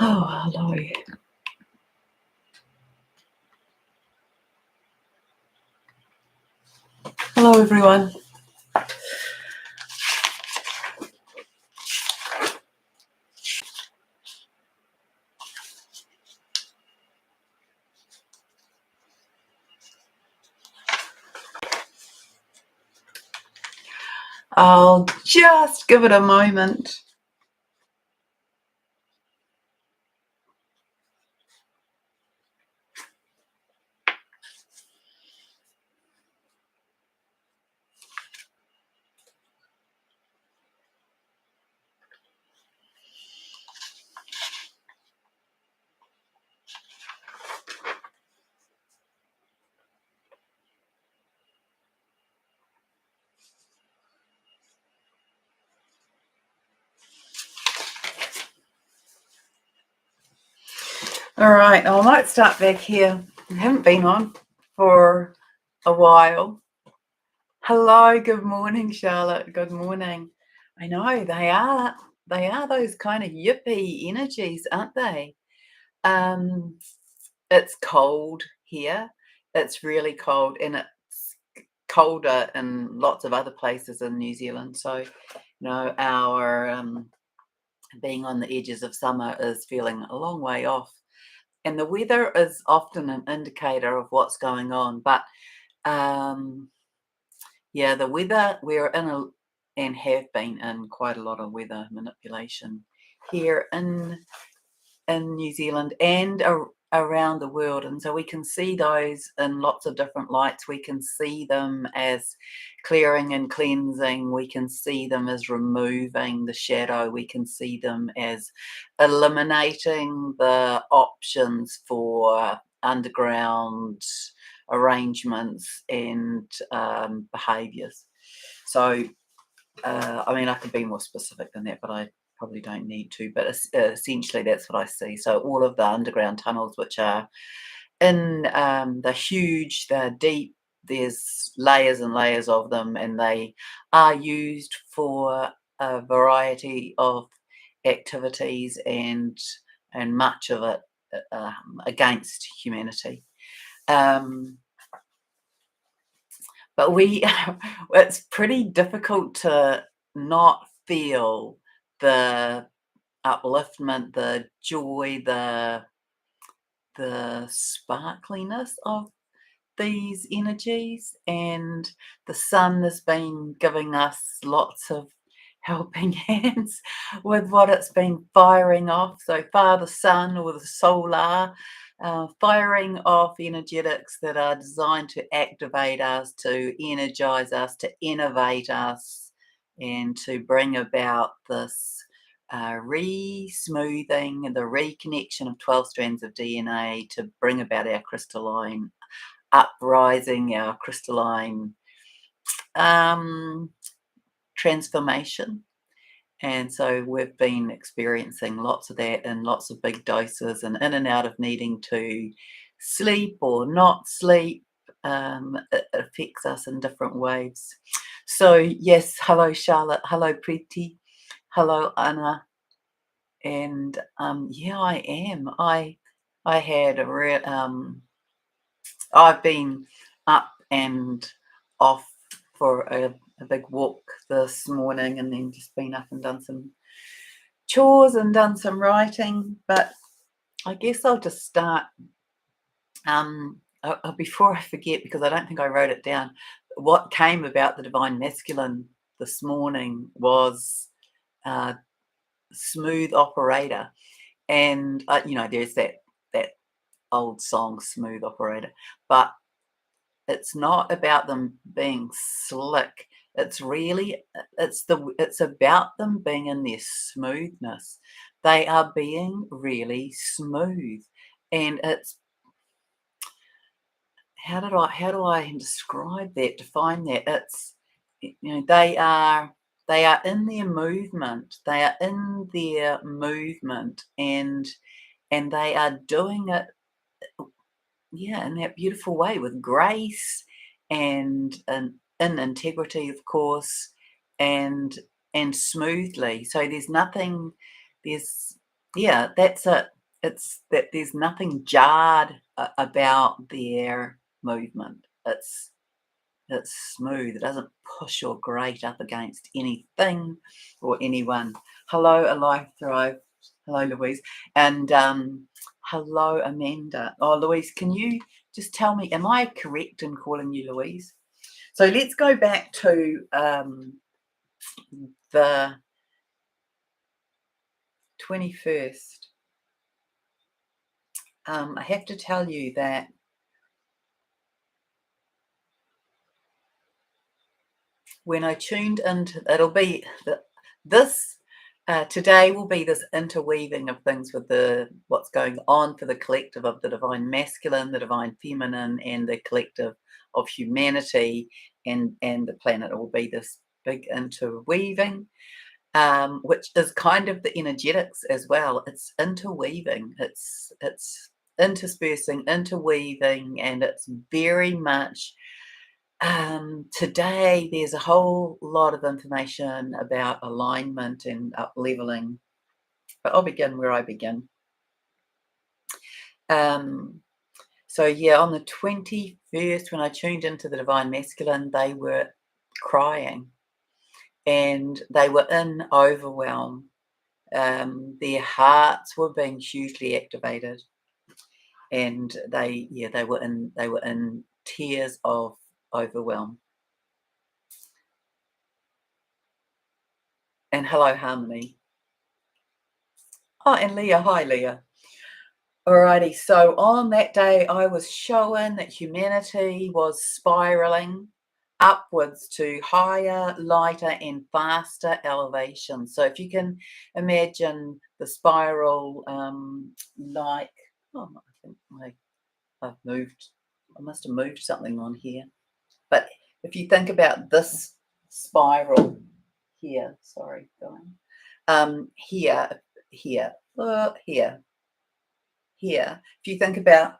Oh, hello. Hello, everyone. I'll just give it a moment. All right, I might start back here. I haven't been on for a while. Hello, good morning, Charlotte. Good morning. I know they are those kind of yippee energies, aren't they? It's cold here. It's really cold, and it's colder in lots of other places in New Zealand. So, our being on the edges of summer is feeling a long way off. And the weather is often an indicator of what's going on. But yeah, the weather, we're in and have been in quite a lot of weather manipulation here in New Zealand and around the world. And so we can see those in lots of different lights. We can see them as clearing and cleansing. We can see them as removing the shadow. We can see them as eliminating the options for underground arrangements and behaviors. So, I could be more specific than that, but I probably don't need to, but essentially that's what I see. So all of the underground tunnels, which are in they're huge, they're deep, there's layers and layers of them, and they are used for a variety of activities and much of it against humanity. But it's pretty difficult to not feel the upliftment, the joy, the sparkliness of these energies. And the sun has been giving us lots of helping hands with what it's been firing off so far. The sun, or the solar, firing off energetics that are designed to activate us, to energize us, to innovate us, and to bring about this re-smoothing and the reconnection of 12 strands of DNA to bring about our crystalline uprising, our crystalline transformation. And so we've been experiencing lots of that in lots of big doses, and in and out of needing to sleep or not sleep. It affects us in different ways. So yes, hello Charlotte, hello Preeti, hello Anna, and yeah, I am. I had a real. I've been up and off for a big walk this morning, and then just been up and done some chores and done some writing. But I guess I'll just start before I forget, because I don't think I wrote it down. What came about the divine masculine this morning was smooth operator, and there's that old song, Smooth Operator, but it's not about them being slick. It's really it's about them being in their smoothness. They are being really smooth, and it's how do I describe that, define that? It's they are in their movement. They are in their movement, and they are doing it, yeah, in that beautiful way, with grace and in integrity, of course, and smoothly. So there's nothing. There's Yeah, that's it. It's that there's nothing jarred about their movement. It's smooth. It doesn't push or grate up against anything or anyone. Hello, Alive Thrive. Hello, Louise. And hello, Amanda. Oh, Louise, can you just tell me, am I correct in calling you Louise? So let's go back to the 21st. I have to tell you that when I tuned into, it'll be this today will be this interweaving of things with the what's going on for the collective of the divine masculine, the divine feminine, and the collective of humanity and the planet. It will be this big interweaving, which is kind of the energetics as well. It's interweaving. It's interspersing, interweaving, and it's very much today, there's a whole lot of information about alignment and up leveling, but I'll begin where I begin. Um, so, yeah, on the 21st, when I tuned into the Divine Masculine, they were crying and they were in overwhelm. Their hearts were being hugely activated, and they were in tears of overwhelm. And hello, Harmony. Oh, and Leah. Hi, Leah. Alrighty, so on that day, I was showing that humanity was spiraling upwards to higher, lighter, and faster elevation. So if you can imagine the spiral, like, oh, I think I've moved, I must have moved something on here. But if you think about this spiral here, sorry, going, here, here, here. If you think about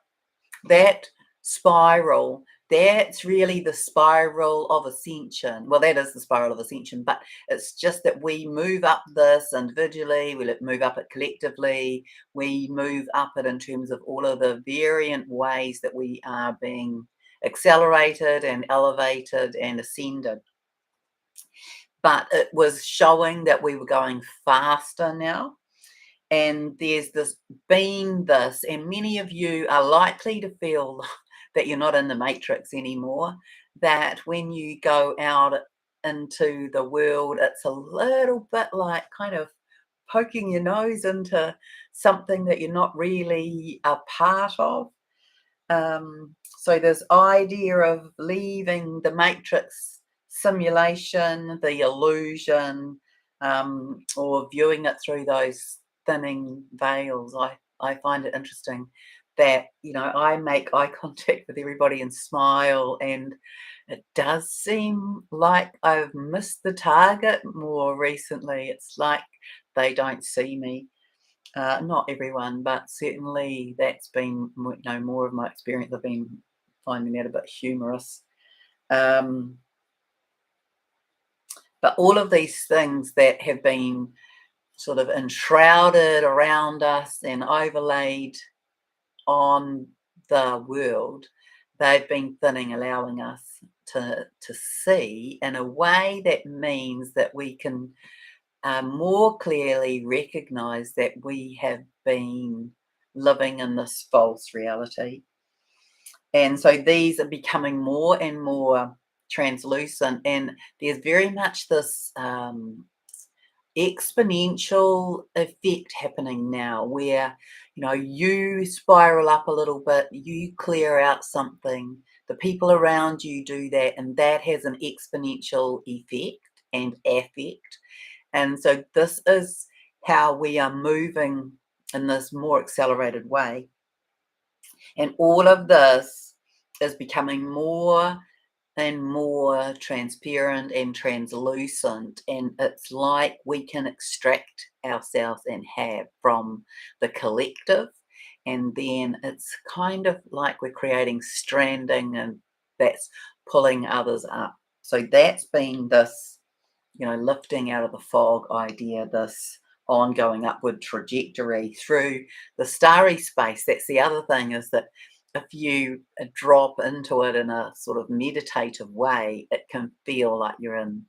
that spiral, that's really the spiral of ascension. Well, that is the spiral of ascension, but it's just that we move up this individually, we move up it collectively, we move up it in terms of all of the variant ways that we are being accelerated and elevated and ascended. But it was showing that we were going faster now. And there's this, and many of you are likely to feel that you're not in the matrix anymore, that when you go out into the world, it's a little bit like kind of poking your nose into something that you're not really a part of. So this idea of leaving the matrix simulation, the illusion, or viewing it through those thinning veils. I find it interesting that, I make eye contact with everybody and smile, and it does seem like I've missed the target more recently. It's like they don't see me. Not everyone, but certainly that's been more of my experience. I've been finding that a bit humorous. Um, but all of these things that have been sort of enshrouded around us and overlaid on the world, they've been thinning, allowing us to see in a way that means that we can more clearly recognize that we have been living in this false reality. And so these are becoming more and more translucent, and there's very much this exponential effect happening now where you spiral up a little bit, you clear out something, the people around you do that, and that has an exponential effect and affect. And so this is how we are moving in this more accelerated way. And all of this is becoming more and more transparent and translucent. And it's like we can extract ourselves and have from the collective. And then it's kind of like we're creating stranding, and that's pulling others up. So that's been this lifting out of the fog idea, this ongoing upward trajectory through the starry space. That's the other thing, is that if you drop into it in a sort of meditative way, it can feel like you're in,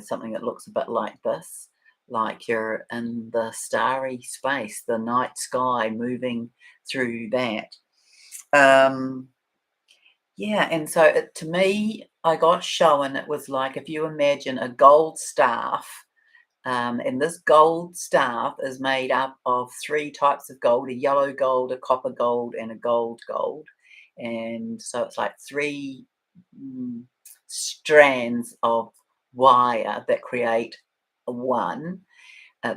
something that looks a bit like this, like you're in the starry space, the night sky, moving through that. Yeah, and so to me, I got shown, it was like if you imagine a gold staff, and this gold staff is made up of three types of gold: a yellow gold, a copper gold, and a gold gold. And so it's like three strands of wire that create a one,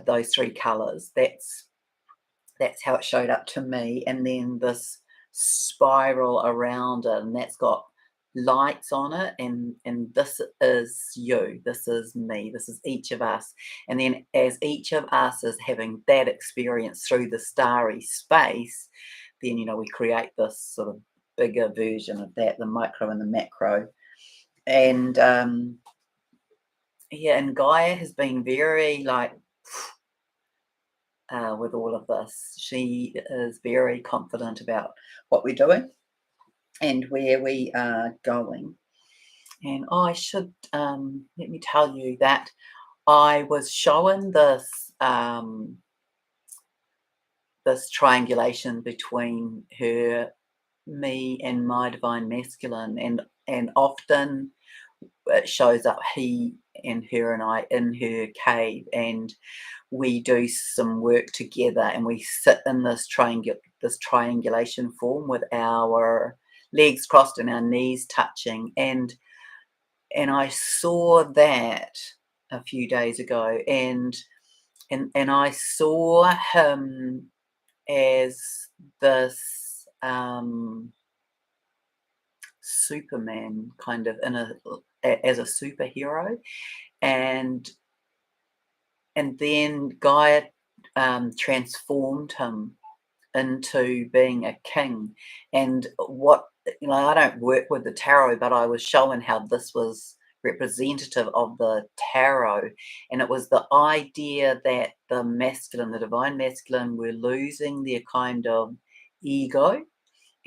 those three colors. That's how it showed up to me. And then this spiral around it, and that's got lights on it, and this is you, this is me, this is each of us. And then as each of us is having that experience through the starry space, then we create this sort of bigger version of that, the micro and the macro. And yeah, and Gaia has been very like with all of this. She is very confident about what we're doing and where we are going. And I should let me tell you that I was shown this triangulation between her, me, and my divine masculine, and often it shows up he and her and I in her cave, and we do some work together, and we sit in this triangulation form with our legs crossed and our knees touching, and I saw that a few days ago, and I saw him as this Superman, kind of as a superhero, and then Gaia transformed him into being a king. And I don't work with the tarot, but I was shown how this was representative of the tarot, and it was the idea that the masculine, the divine masculine, were losing their kind of ego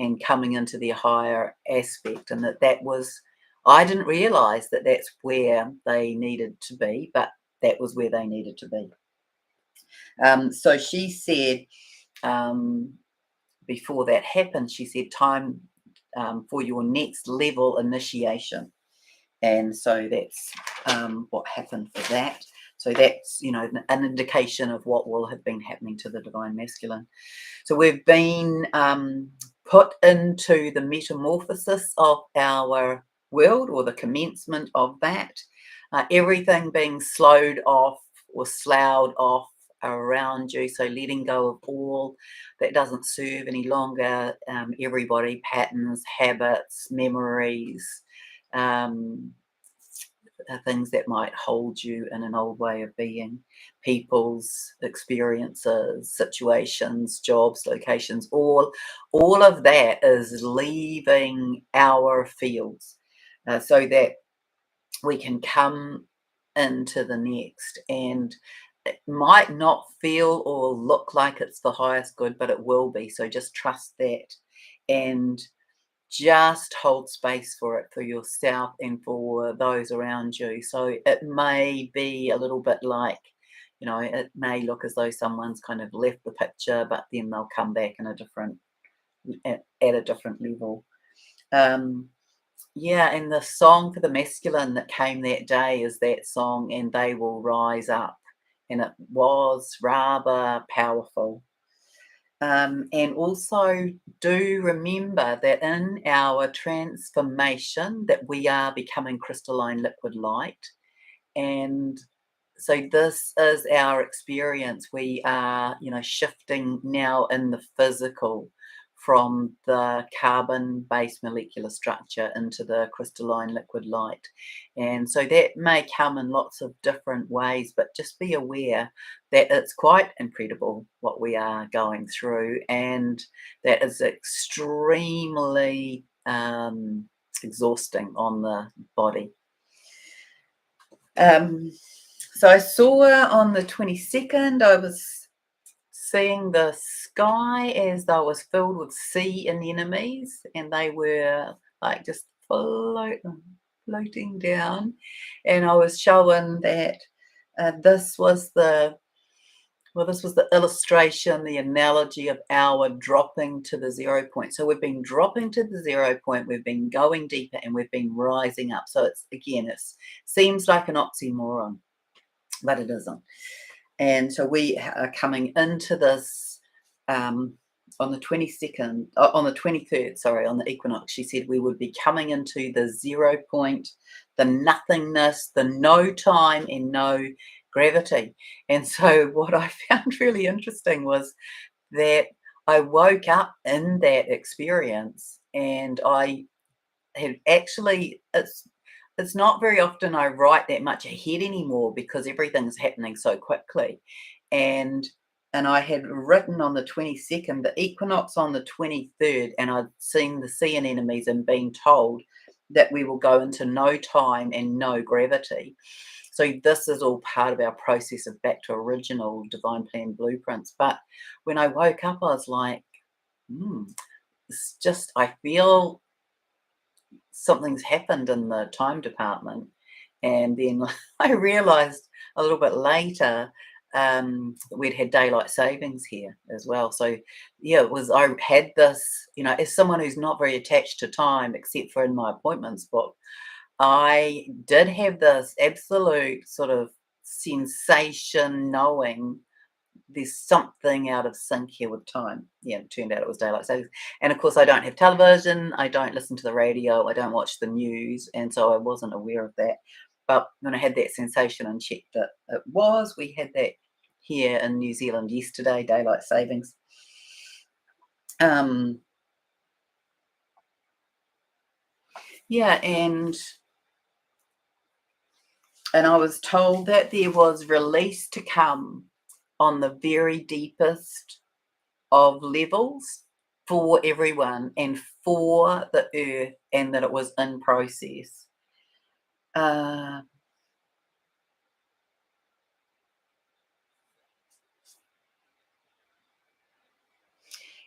and coming into their higher aspect, and that was, I didn't realize that that's where they needed to be, but that was where they needed to be. So she said, before that happened, she said, time for your next level initiation. And so that's what happened for that. So that's, an indication of what will have been happening to the divine masculine. So we've been put into the metamorphosis of our world, or the commencement of that. Everything being slowed off or sloughed off around you. So letting go of all that doesn't serve any longer. Everybody, patterns, habits, memories, things that might hold you in an old way of being, people's experiences, situations, jobs, locations, all of that is leaving our fields, so that we can come into the next. And it might not feel or look like it's the highest good, but it will be. So just trust that, and just hold space for it, for yourself and for those around you. So it may be a little bit like, it may look as though someone's kind of left the picture, but then they'll come back at a different level. Yeah, and the song for the masculine that came that day is that song, And They Will Rise Up. And it was rather powerful. And also do remember that in our transformation, that we are becoming crystalline liquid light. And so this is our experience. We are, shifting now in the physical from the carbon-based molecular structure into the crystalline liquid light. And so that may come in lots of different ways, but just be aware that it's quite incredible what we are going through, and that is extremely exhausting on the body. So I saw on the 22nd, I was seeing the sky as though it was filled with sea anemones, and they were like just floating down. And I was showing that this was the illustration, the analogy of our dropping to the 0 point. So we've been dropping to the 0 point, we've been going deeper, and we've been rising up. So it seems like an oxymoron, but it isn't. And so we are coming into this on the 22nd, on the 23rd, sorry, on the equinox. She said we would be coming into the 0 point, the nothingness, the no time and no gravity. And so what I found really interesting was that I woke up in that experience, and I had actually, it's not very often I write that much ahead anymore because everything's happening so quickly. And I had written on the 22nd, the equinox on the 23rd, and I'd seen the sea anemones and been told that we will go into no time and no gravity. So this is all part of our process of back to original divine plan blueprints. But when I woke up, I was like, it's just, I feel something's happened in the time department. And then I realized a little bit later we'd had daylight savings here as well. So yeah, I had this, as someone who's not very attached to time, except for in my appointments book, I did have this absolute sort of sensation knowing there's something out of sync here with time. Yeah, it turned out it was daylight savings. And of course, I don't have television, I don't listen to the radio, I don't watch the news, and so I wasn't aware of that. But when I had that sensation and checked we had that here in New Zealand yesterday, daylight savings. Yeah, and I was told that there was release to come on the very deepest of levels for everyone and for the earth, and that it was in process.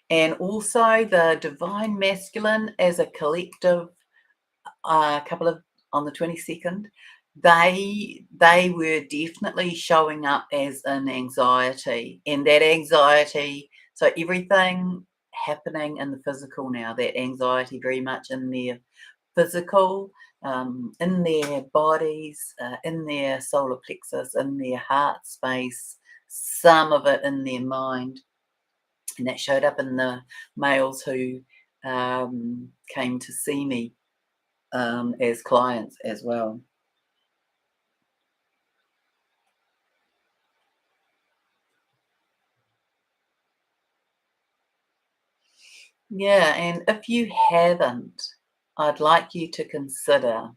And also the divine masculine as a collective, couple of on the 22nd, they were definitely showing up as an anxiety, and that anxiety, so everything happening in the physical now, that anxiety very much in their physical, in their bodies, in their solar plexus, in their heart space, some of it in their mind. And that showed up in the males who came to see me as clients as well. Yeah, and if you haven't, I'd like you to consider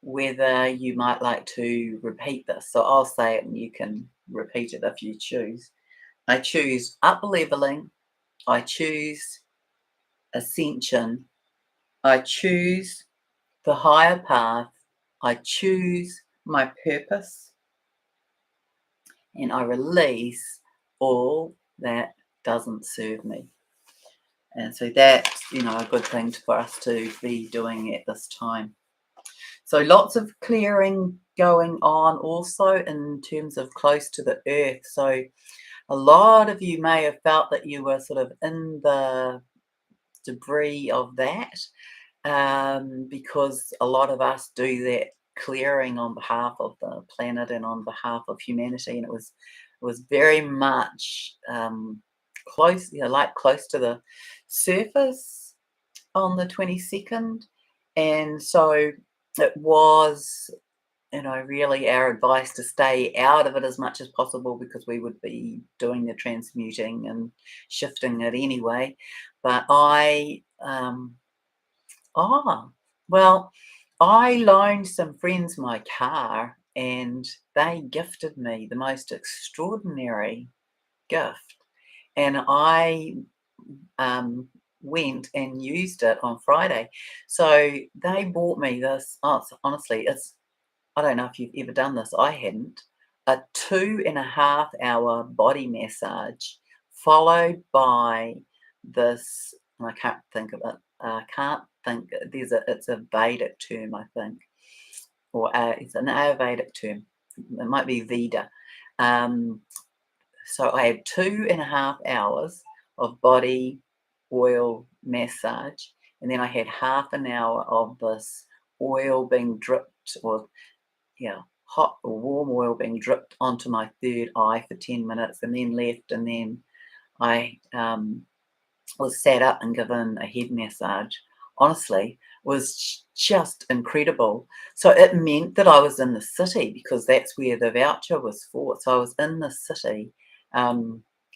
whether you might like to repeat this. So I'll say it and you can repeat it if you choose. I choose up leveling. I choose ascension. I choose the higher path. I choose my purpose. And I release all that doesn't serve me. And so that's, a good thing for us to be doing at this time. So lots of clearing going on also in terms of close to the earth. So a lot of you may have felt that you were sort of in the debris of that, because a lot of us do that clearing on behalf of the planet and on behalf of humanity. And it was very much close, close to the surface on the 22nd. And so it was, really our advice to stay out of it as much as possible, because we would be doing the transmuting and shifting it anyway. But I loaned some friends my car, and they gifted me the most extraordinary gift. And I went and used it on Friday. So they bought me this. Oh, honestly, I don't know if you've ever done this. I hadn't. a 2.5 hour body massage, followed by this, and I can't think of it. I can't think. It's a Vedic term, I think, or it's an Ayurvedic term. It might be Veda. So I had 2.5 hours of body oil massage, and then I had half an hour of this oil being dripped, or hot or warm oil being dripped onto my third eye for 10 minutes, and then left, and then I was sat up and given a head massage. Honestly, was just incredible. So it meant that I was in the city, because that's where the voucher was for. So I was in the city,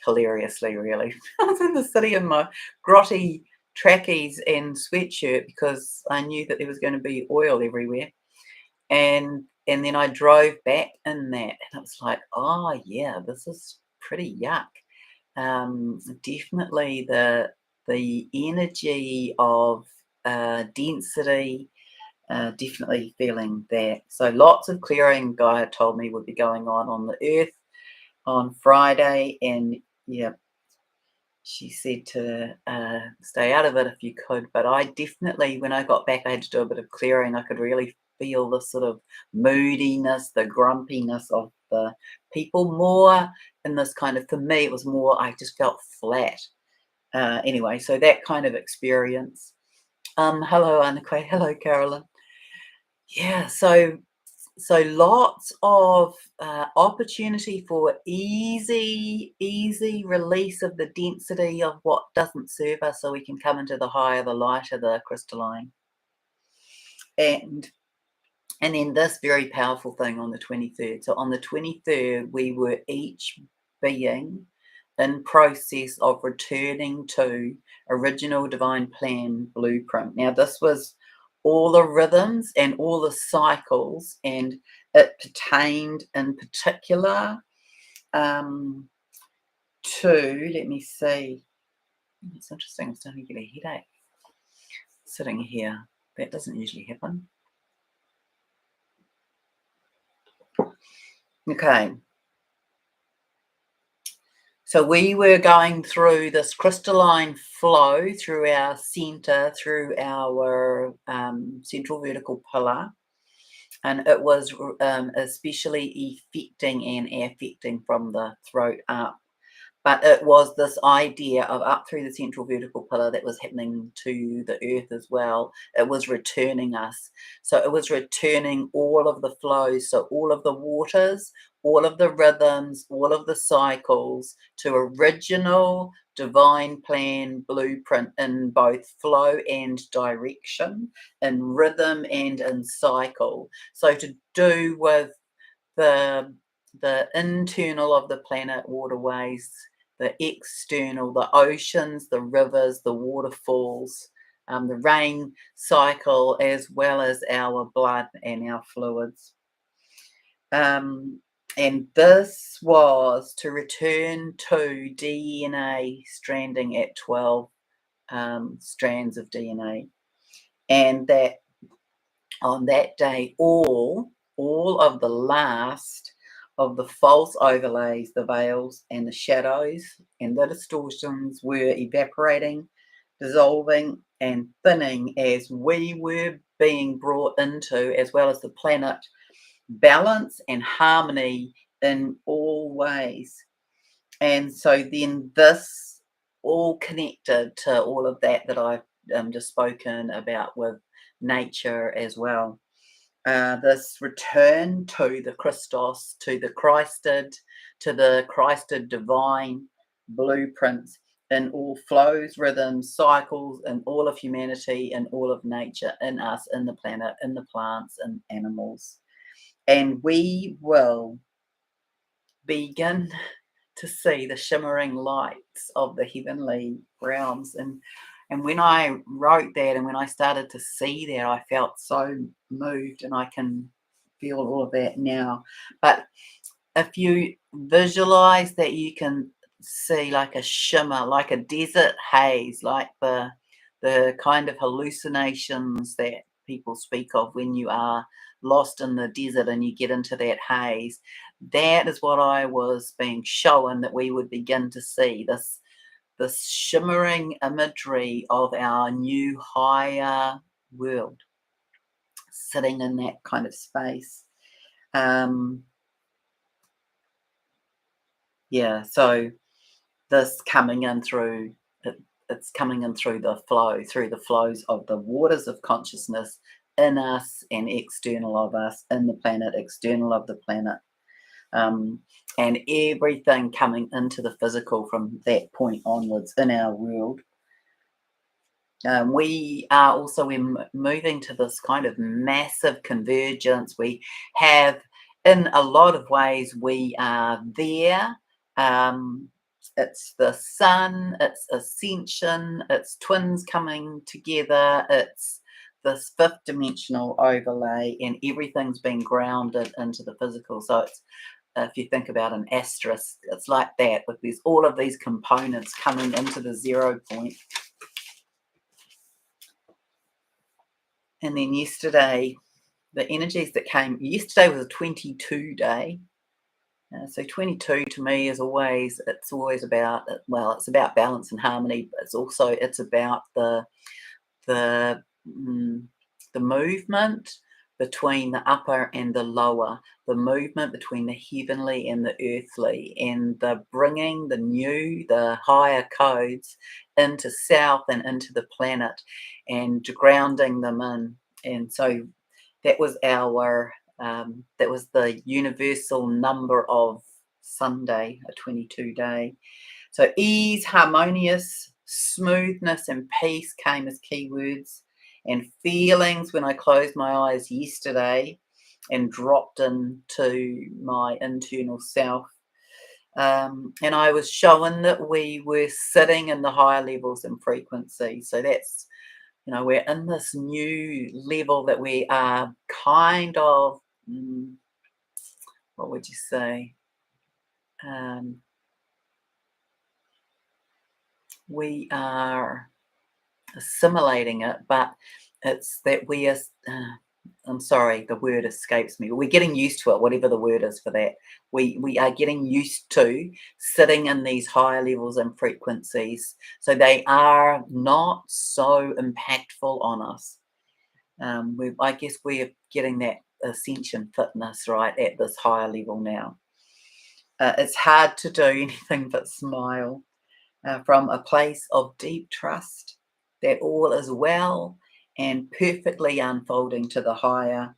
hilariously, really. I was in the city in my grotty trackies and sweatshirt, because I knew that there was going to be oil everywhere. And then I drove back in that, and it was like, oh yeah, this is pretty yuck. Definitely the energy of density, definitely feeling that. So lots of clearing, Gaia told me, would be going on the earth on Friday, and yeah, she said to stay out of it if you could. But I definitely, when I got back, I had to do a bit of clearing. I could really feel the sort of moodiness, the grumpiness of the people more in this kind of, for me, it was more, I just felt flat. Anyway, so that kind of experience. Hello, Annika. Hello, Carolyn. Yeah, so lots of opportunity for easy release of the density of what doesn't serve us, so we can come into the higher, the lighter, the crystalline. And then this very powerful thing on the 23rd. So on the 23rd, we were each being in process of returning to original divine plan blueprint. Now, this was all the rhythms and all the cycles, and it pertained in particular to, let me see, it's interesting, I'm starting to get a headache sitting here. That doesn't usually happen. Okay. So we were going through this crystalline flow through our center, through our central vertical pillar, and it was especially affecting from the throat up. But it was this idea of up through the central vertical pillar that was happening to the earth as well. It was returning us. So it was returning all of the flows, so all of the waters, all of the rhythms, all of the cycles to original divine plan blueprint in both flow and direction, in rhythm and in cycle. So to do with the internal of the planet waterways, the external, the oceans, the rivers, the waterfalls, the rain cycle, as well as our blood and our fluids. And this was to return to DNA stranding at 12 strands of DNA. And that on that day, all of the last of the false overlays, the veils and the shadows and the distortions were evaporating, dissolving and thinning as we were being brought into, as well as the planet, balance and harmony in all ways. And so then this all connected to all of that I've just spoken about with nature as well. This return to the Christos, to the Christed divine blueprints in all flows, rhythms, cycles, in all of humanity, in all of nature, in us, in the planet, in the plants and animals. And we will begin to see the shimmering lights of the heavenly realms. And when I wrote that, and when I started to see that, I felt so moved, and I can feel all of that now. But if you visualize that, you can see like a shimmer, like a desert haze, like the kind of hallucinations that people speak of when you are lost in the desert and you get into that haze. that is what I was being shown, that we would begin to see this shimmering imagery of our new higher world sitting in that kind of space. Yeah, so this coming in through it's coming in through the flows of the waters of consciousness in us and external of us, in the planet, external of the planet, and everything coming into the physical from that point onwards in our world. We are also moving to this kind of massive convergence. We have, in a lot of ways, we are there. It's the sun, it's ascension, it's twins coming together, it's this fifth dimensional overlay, and everything's been grounded into the physical. So it's, if you think about an asterisk, it's like that, with these all of these components coming into the 0 point. And then yesterday, the energies that came, yesterday was a 22 day. So 22 to me is always, it's always about, well, it's about balance and harmony, but it's about the movement between the upper and the lower, the movement between the heavenly and the earthly, and the bringing the higher codes into self and into the planet, and grounding them in. And so that was that was the universal number of Sunday, a 22 day. So ease, harmonious, smoothness, and peace came as keywords, and feelings when I closed my eyes yesterday and dropped into my internal self. And I was shown that we were sitting in the higher levels and frequency. So that's, we're in this new level that we are kind of, what would you say? We are assimilating it, but it's that we are, I'm sorry, the word escapes me. We're getting used to it, whatever the word is for that. We are getting used to sitting in these higher levels and frequencies, so they are not so impactful on us. I guess we're getting that ascension fitness right at this higher level now. It's hard to do anything but smile from a place of deep trust that all is well and perfectly unfolding to the higher.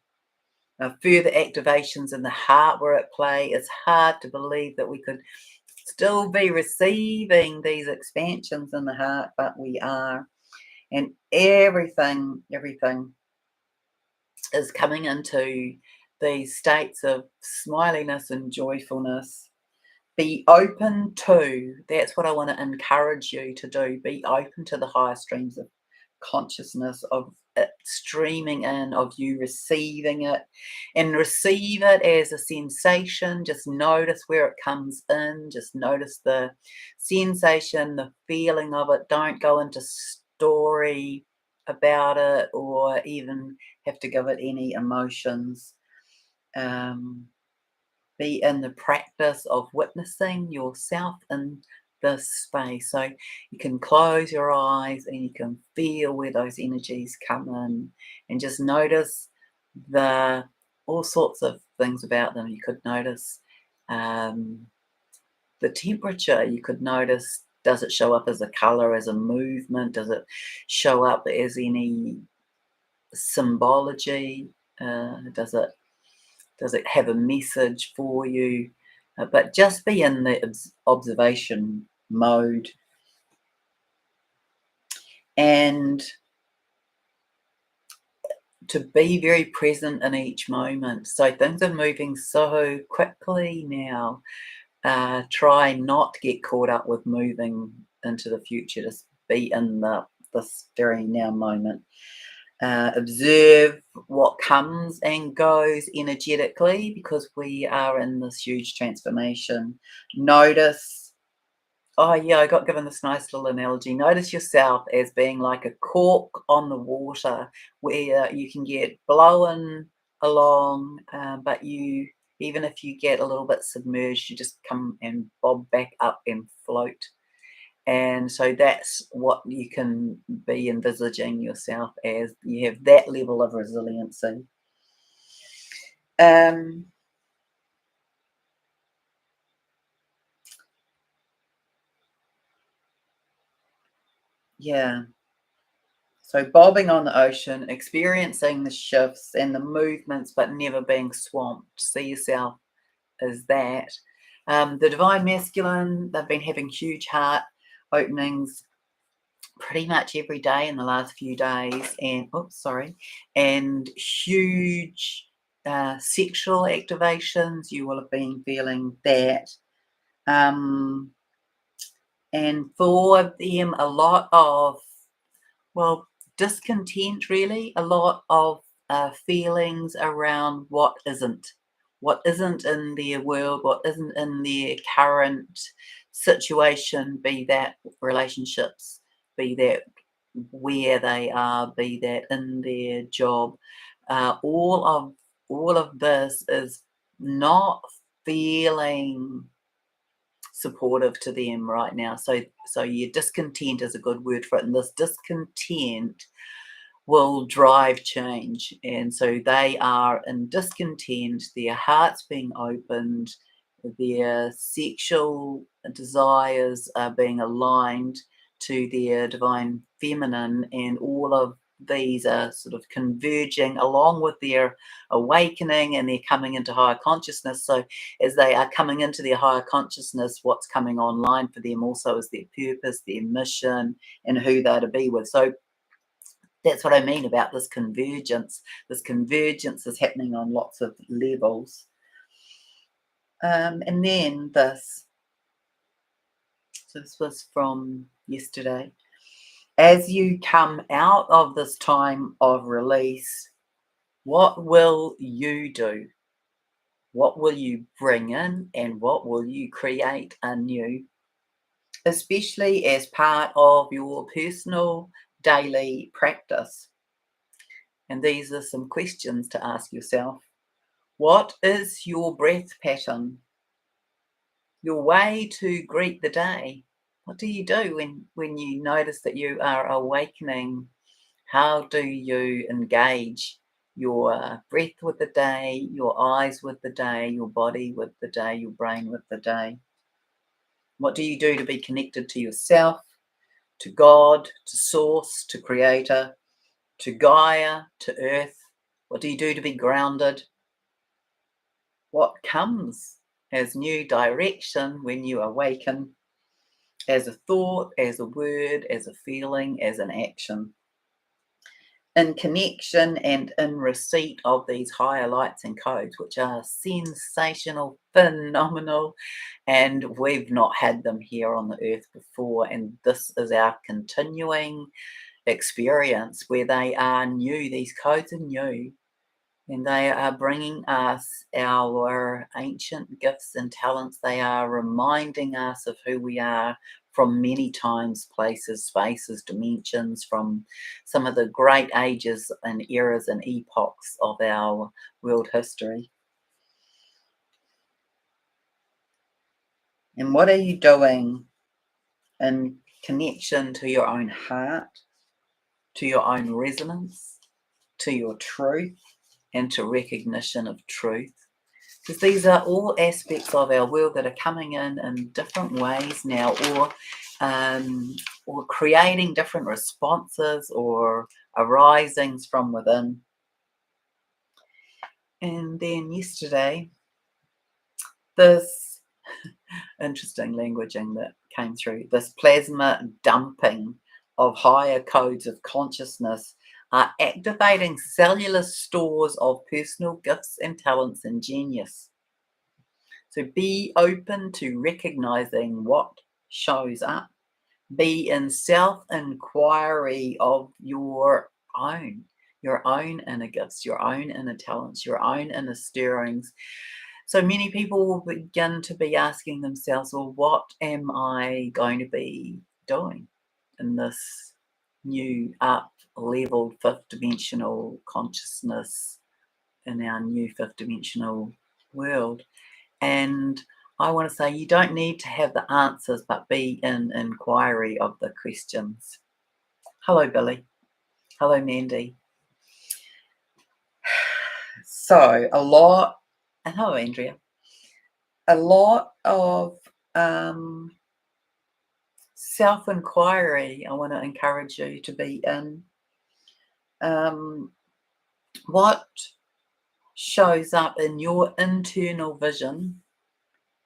Further activations in the heart were at play. It's hard to believe that we could still be receiving these expansions in the heart, but we are. And everything is coming into these states of smiliness and joyfulness. Be open to, that's what I want to encourage you to do. Be open to the higher streams of consciousness, of it streaming in, of you receiving it, and receive it as a sensation. Just notice where it comes in. Just notice the sensation, the feeling of it. Don't go into story about it or even have to give it any emotions. Be in the practice of witnessing yourself in this space. So you can close your eyes and you can feel where those energies come in, and just notice all sorts of things about them. You could notice the temperature. You could notice, does it show up as a color, as a movement? Does it show up as any symbology? Does it have a message for you? But just be in the observation mode, and to be very present in each moment. So things are moving so quickly now. Try not to get caught up with moving into the future. Just be in this very now moment. Observe what comes and goes energetically, because we are in this huge transformation. Notice, I got given this nice little analogy. Notice yourself as being like a cork on the water, where you can get blown along, but you Even if you get a little bit submerged, you just come and bob back up and float. And so that's what you can be envisaging yourself as. You have that level of resiliency. Yeah. So bobbing on the ocean, experiencing the shifts and the movements, but never being swamped. See yourself as that. The divine masculine, they've been having huge heart openings pretty much every day in the last few days, and huge sexual activations. You will have been feeling that. And for them, a lot of, well, discontent, really, a lot of feelings around what isn't in their world, what isn't in their current situation, be that relationships, be that where they are, be that in their job. All of this is not feeling supportive to them right now. So your discontent is a good word for it. And this discontent will drive change. And so they are in discontent, their hearts being opened, their sexual desires are being aligned to their divine feminine, and all of these are sort of converging along with their awakening, and they're coming into higher consciousness. So as they are coming into their higher consciousness, what's coming online for them also is their purpose, their mission, and who they're to be with. So that's what I mean about this convergence. This convergence is happening on lots of levels. And then this. So this was from yesterday. As you come out of this time of release, what will you do? What will you bring in, and what will you create anew? Especially as part of your personal daily practice. And these are some questions to ask yourself. What is your breath pattern? Your way to greet the day? What do you do when you notice that you are awakening? How do you engage your breath with the day, your eyes with the day, your body with the day, your brain with the day? What do you do to be connected to yourself, to God, to Source, to Creator, to Gaia, to Earth? What do you do to be grounded? What comes as new direction when you awaken, as a thought, as a word, as a feeling, as an action? In connection and in receipt of these higher lights and codes, which are sensational, phenomenal, and we've not had them here on the earth before. And this is our continuing experience where they are new. These codes are new, and they are bringing us our ancient gifts and talents. They are reminding us of who we are from many times, places, spaces, dimensions, from some of the great ages and eras and epochs of our world history. And what are you doing in connection to your own heart, to your own resonance, to your truth, and to recognition of truth? Because these are all aspects of our world that are coming in different ways now, or creating different responses or arisings from within. And then yesterday, this interesting languaging that came through, this plasma dumping of higher codes of consciousness are activating cellular stores of personal gifts and talents and genius. So be open to recognizing what shows up. Be in self-inquiry of your own inner gifts, your own inner talents, your own inner stirrings. So many people will begin to be asking themselves, well, what am I going to be doing in this new up-leveled fifth dimensional consciousness, in our new fifth dimensional world. And I want to say you don't need to have the answers, but be in inquiry of the questions. Hello, Billy. Hello, Mandy. So and hello, Andrea. A lot of self-inquiry I want to encourage you to be in. What shows up in your internal vision,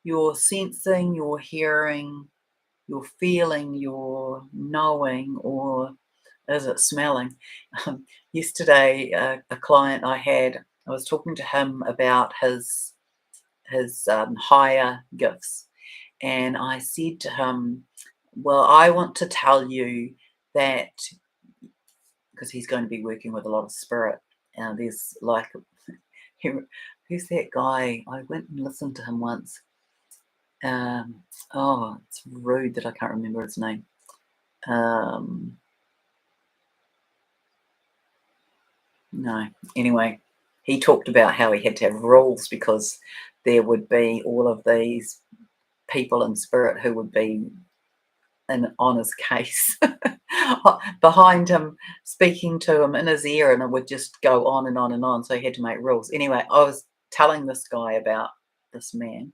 your sensing, your hearing, your feeling, your knowing, or is it smelling? Yesterday, a client I was talking to him about his higher gifts, and I said to him, "Well, I want to tell you that," because he's going to be working with a lot of spirit. And there's like, who's that guy? I went and listened to him once. Oh, it's rude that I can't remember his name. No. Anyway, he talked about how he had to have rules because there would be all of these people in spirit who would be on his case behind him, speaking to him in his ear, and it would just go on and on and on. So he had to make rules. Anyway, I was telling this guy about this man.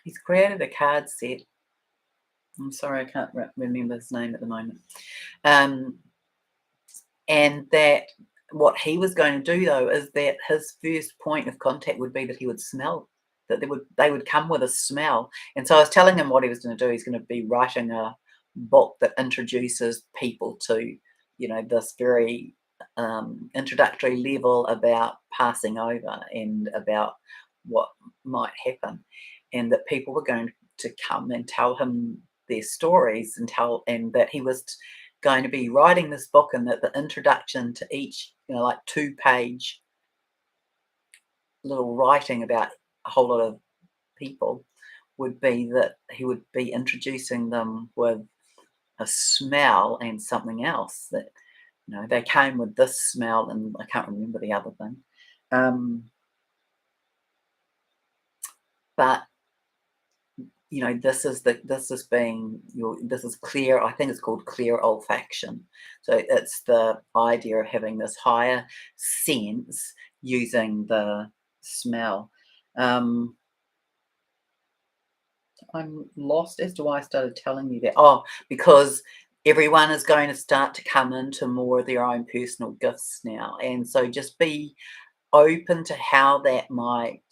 He's created a card set. I'm sorry, I can't remember his name at the moment. And that what he was going to do, though, is that his first point of contact would be that he would smell, that they would come with a smell. And so I was telling him what he was going to do. He's going to be writing a book that introduces people to, this very introductory level about passing over and about what might happen, and that people were going to come and tell him their stories and that he was going to be writing this book, and that the introduction to each, like 2-page little writing about a whole lot of people would be that he would be introducing them with a smell and something else that, they came with this smell, and I can't remember the other thing. But this is clear. I think it's called clear olfaction. So it's the idea of having this higher sense using the smell. I'm lost as to why I started telling you that. Oh, because everyone is going to start to come into more of their own personal gifts now. And so just be open to how that might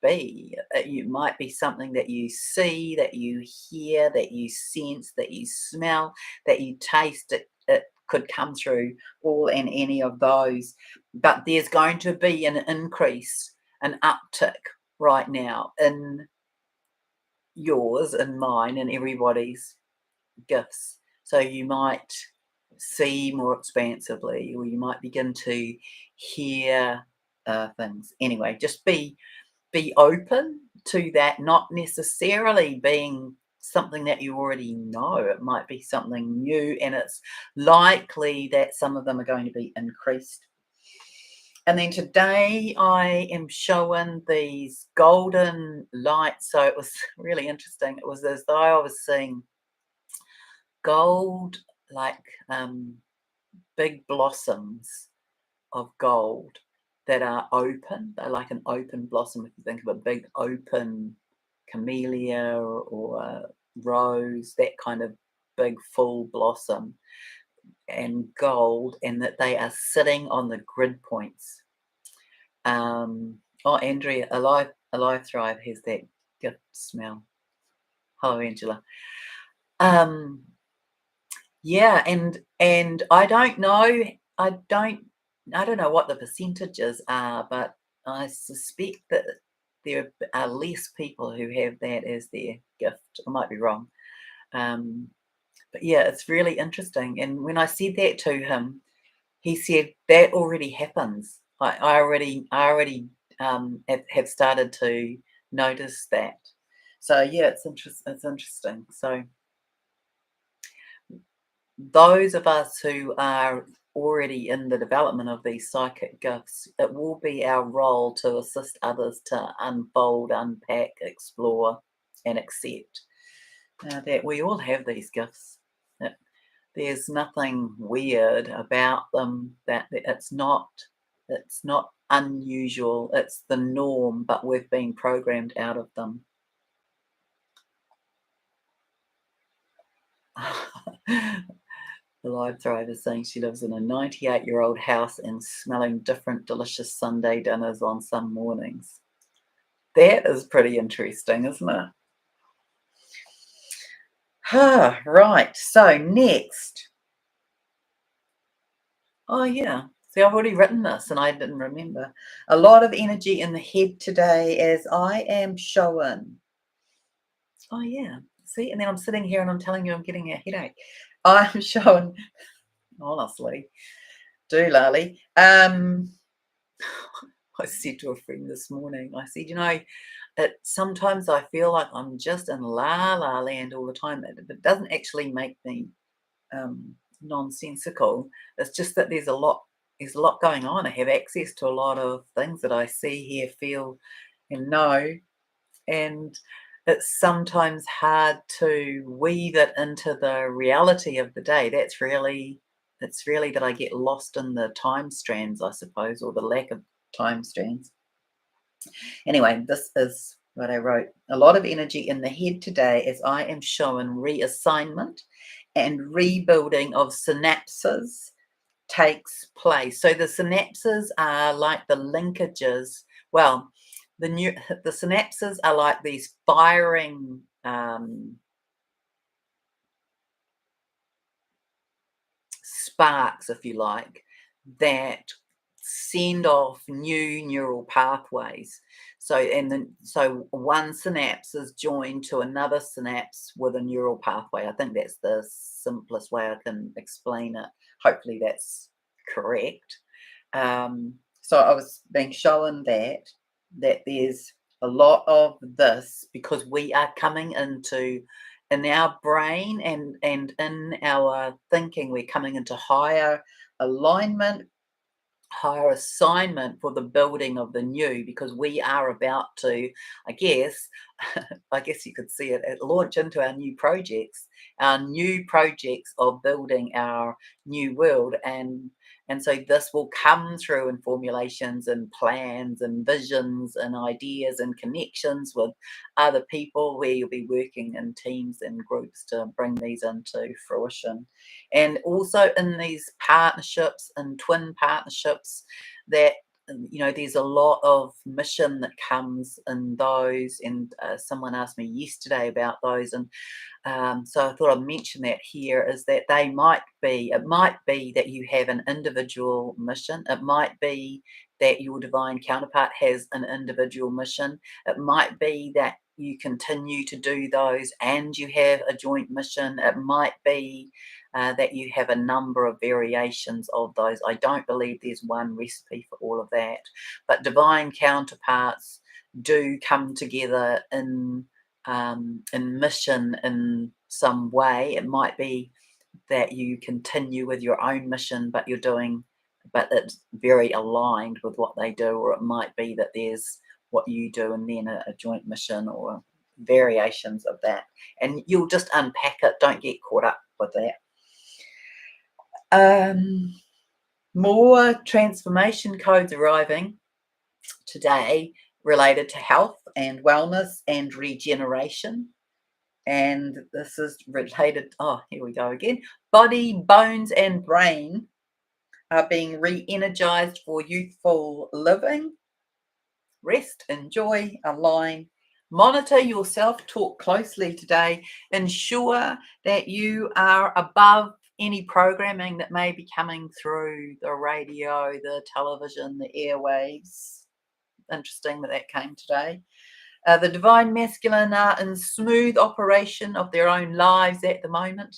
be. It might be something that you see, that you hear, that you sense, that you smell, that you taste. It could come through all and any of those. But there's going to be an increase, an uptick right now in yours and mine and everybody's gifts. So you might see more expansively, or you might begin to hear things. Anyway, just be open to that, not necessarily being something that you already know. It might be something new, and it's likely that some of them are going to be increased. And then today I am showing these golden lights. So it was really interesting. It was as though I was seeing gold, like big blossoms of gold that are open. They're like an open blossom. If you think of a big open camellia or a rose, that kind of big full blossom, and gold, and that they are sitting on the grid points. Oh, Andrea, Alive Thrive has that gift smell. Hello, Angela. Yeah, and I don't know. I don't know what the percentages are, but I suspect that there are less people who have that as their gift. I might be wrong. But yeah, it's really interesting. And when I said that to him, he said that already happens. I already have started to notice that. So yeah, it's interesting. So those of us who are already in the development of these psychic gifts, it will be our role to assist others to unfold, unpack, explore, and accept that we all have these gifts. That there's nothing weird about them, that it's not unusual, it's the norm, but we've been programmed out of them. The Live Thriver is saying she lives in a 98-year-old house and smelling different delicious Sunday dinners on some mornings. That is pretty interesting, isn't it? Right, so next. Oh, yeah. See, I've already written this and I didn't remember. A lot of energy in the head today as I am showing. Oh, yeah. See, and then I'm sitting here and I'm telling you I'm getting a headache. I'm showing, honestly, Lali. I said to a friend this morning, I said, sometimes I feel like I'm just in la la land all the time. It doesn't actually make me nonsensical. It's just that there's a lot going on. I have access to a lot of things that I see, hear, feel, and know, and it's sometimes hard to weave it into the reality of the day. It's really that I get lost in the time strands, I suppose, or the lack of time strands. Anyway, this is what I wrote. A lot of energy in the head today as I am showing reassignment and rebuilding of synapses takes place. So the synapses are like the linkages. Well, the synapses are like these firing sparks, if you like, that send off new neural pathways. So one synapse is joined to another synapse with a neural pathway. I think that's the simplest way I can explain it. Hopefully that's correct. So I was being shown that there's a lot of this because we are coming into, in our brain and in our thinking, we're coming into higher alignment, higher assignment for the building of the new, because we are about to, I guess you could see it, launch into our new projects of building our new world. And so this will come through in formulations and plans and visions and ideas and connections with other people, where you'll be working in teams and groups to bring these into fruition. And also in these partnerships and twin partnerships, that there's a lot of mission that comes in those, and someone asked me yesterday about those, and so I thought I'd mention that here, is that it might be that you have an individual mission. It might be that your divine counterpart has an individual mission. It might be that you continue to do those and you have a joint mission. It might be that you have a number of variations of those. I don't believe there's one recipe for all of that, but divine counterparts do come together in mission in some way. It might be that you continue with your own mission, but it's very aligned with what they do, or it might be that there's what you do and then a joint mission, or variations of that. And you'll just unpack it. Don't get caught up with that. More transformation codes arriving today related to health and wellness and regeneration. And this is related, here we go again. Body, bones, and brain are being re-energized for youthful living. Rest, enjoy, align, monitor your self-talk closely today. Ensure that you are above any programming that may be coming through the radio, the television, the airwaves. Interesting that came today. The divine masculine are in smooth operation of their own lives at the moment,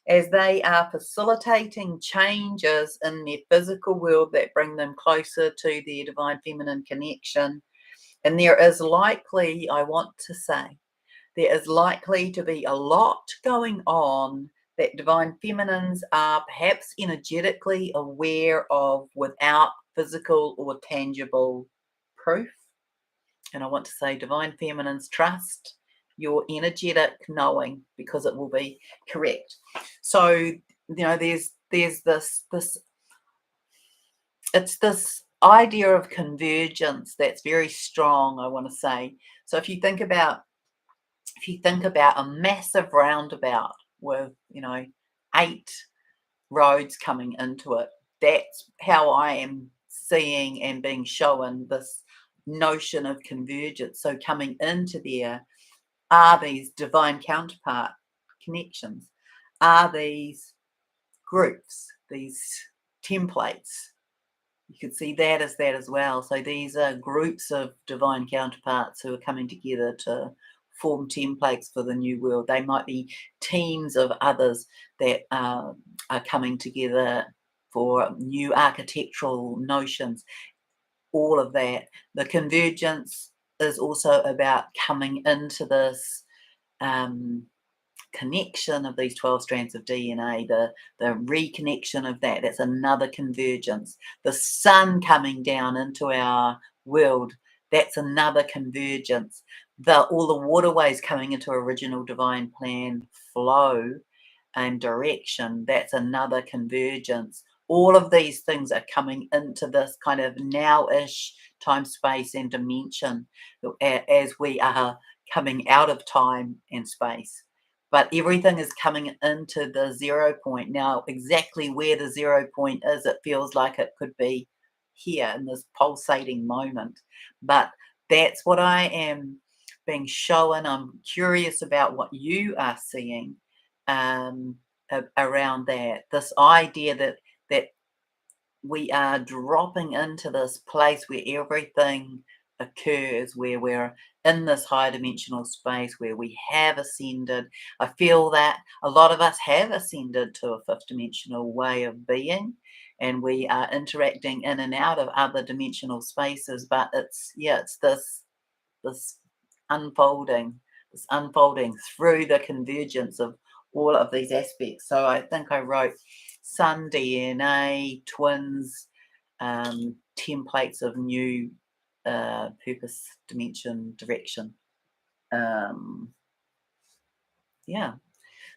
as they are facilitating changes in their physical world that bring them closer to their divine feminine connection. And there is likely to be a lot going on that divine feminines are perhaps energetically aware of without physical or tangible proof. And I want to say, divine feminines, trust your energetic knowing because it will be correct. So, there's this it's this idea of convergence that's very strong, I want to say. So if you think about a massive roundabout with, 8 roads coming into it, that's how I am seeing and being shown this notion of convergence. So coming into there are these divine counterpart connections, are these groups, these templates. You can see that as that as well. So these are groups of divine counterparts who are coming together to form templates for the new world. They might be teams of others that are coming together for new architectural notions, all of that. The convergence is also about coming into this connection of these 12 strands of DNA, the reconnection of that. That's another convergence. The sun coming down into our world, that's another convergence. All the waterways coming into original divine plan flow and direction, that's another convergence. All of these things are coming into this kind of now-ish time, space, and dimension as we are coming out of time and space. But everything is coming into the 0 point. Now, exactly where the 0 point is, it feels like it could be here in this pulsating moment. But that's what I am being shown. I'm curious about what you are seeing around that. This idea that we are dropping into this place where everything occurs, where we're in this high dimensional space, where we have ascended. I feel that a lot of us have ascended to a fifth dimensional way of being, and we are interacting in and out of other dimensional spaces. But it's this unfolding, this unfolding through the convergence of all of these aspects. So I think I wrote sun DNA, twins, templates of new purpose, dimension, direction. Yeah,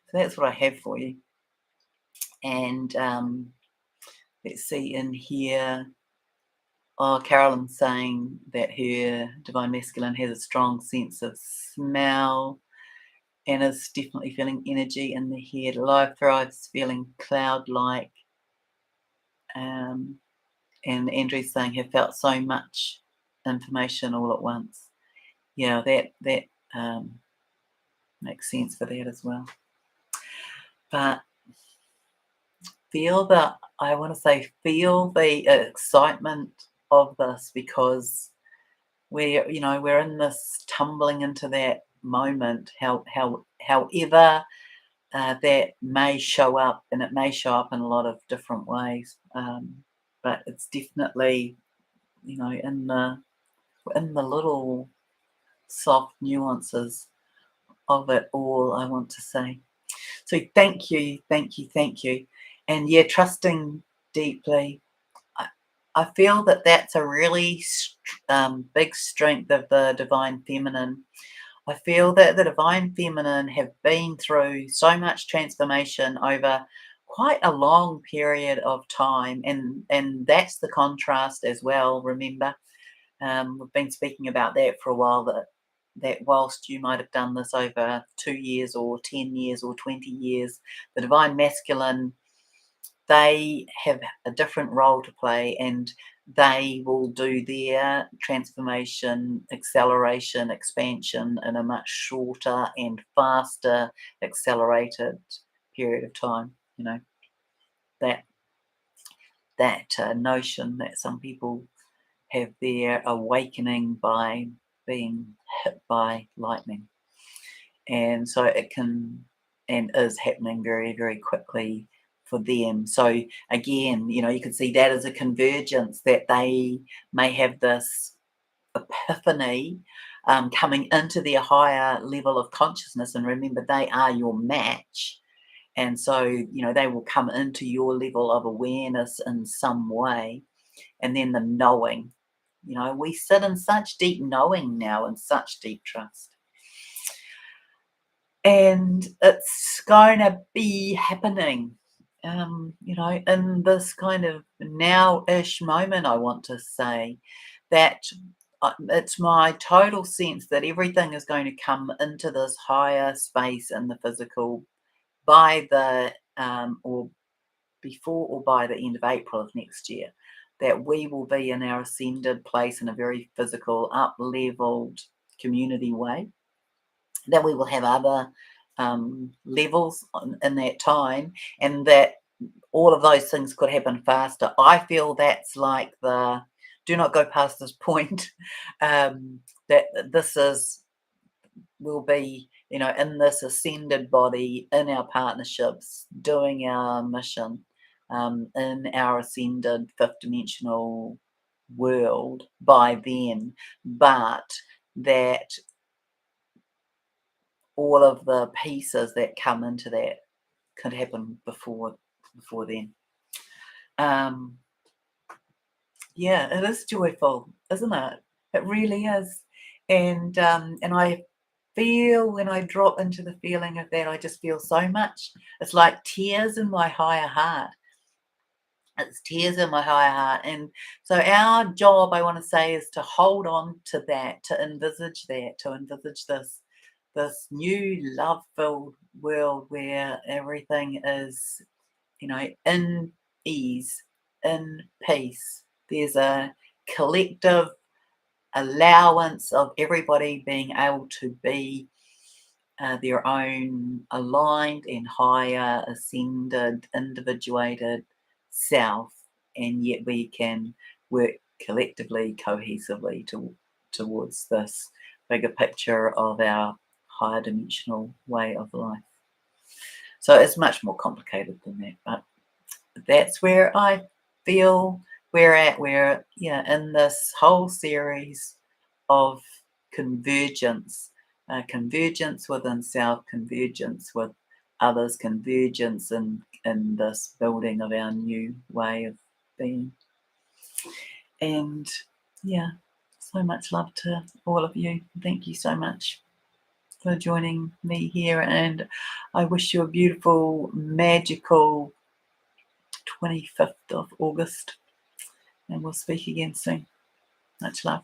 so that's what I have for you. And let's see in here. Oh, Carolyn's saying that her divine masculine has a strong sense of smell and is definitely feeling energy in the head. Life thrives, feeling cloud-like. And Andrew's saying he felt so much information all at once. Yeah, that makes sense for that as well. But feel the excitement of this, because we're in this tumbling into that moment, however that may show up, and it may show up in a lot of different ways, but it's definitely in the little soft nuances of it all, I want to say. So thank you, and yeah, trusting deeply. I feel that that's a really big strength of the divine feminine. I feel that the divine feminine have been through so much transformation over quite a long period of time, and that's the contrast as well. Remember, we've been speaking about that for a while, that whilst you might have done this over 2 years or 10 years or 20 years, the divine masculine, they have a different role to play, and they will do their transformation, acceleration, expansion in a much shorter and faster accelerated period of time. That notion that some people have their awakening by being hit by lightning, and so it can and is happening very, very quickly for them. So again, you could see that as a convergence, that they may have this epiphany coming into their higher level of consciousness. And remember, they are your match, And so, you know, they will come into your level of awareness in some way. And then the knowing, you know, we sit in such deep knowing now and such deep trust. And it's going to be happening, you know, in this kind of now-ish moment, I want to say that it's my total sense that everything is going to come into this higher space in the physical by the, or before or by the end of April of next year, that we will be in our ascended place in a very physical, up-leveled community way, that we will have other levels in that time, and that all of those things could happen faster. I feel that's like the do not go past this point. That this is will be, you know, in this ascended body, in our partnerships, doing our mission, in our ascended fifth dimensional world by then, but that all of the pieces that come into that could happen before then. Yeah, it is joyful, isn't it? It really is. And I feel when I drop into the feeling of that, I just feel so much. It's like tears in my higher heart. It's tears in my higher heart. And so our job, I want to say, is to hold on to that, to envisage this new love-filled world where everything is, you know, in ease, in peace. There's a collective allowance of everybody being able to be their own aligned and higher ascended individuated self, and yet we can work collectively, cohesively towards this bigger picture of our higher dimensional way of life. So it's much more complicated than that, but that's where I feel we're at. We're, yeah, in this whole series of convergence, convergence within self, convergence with others, convergence in this building of our new way of being. And yeah, so much love to all of you. Thank you so much for joining me here, and I wish you a beautiful, magical 25th of August, and we'll speak again soon. Much love.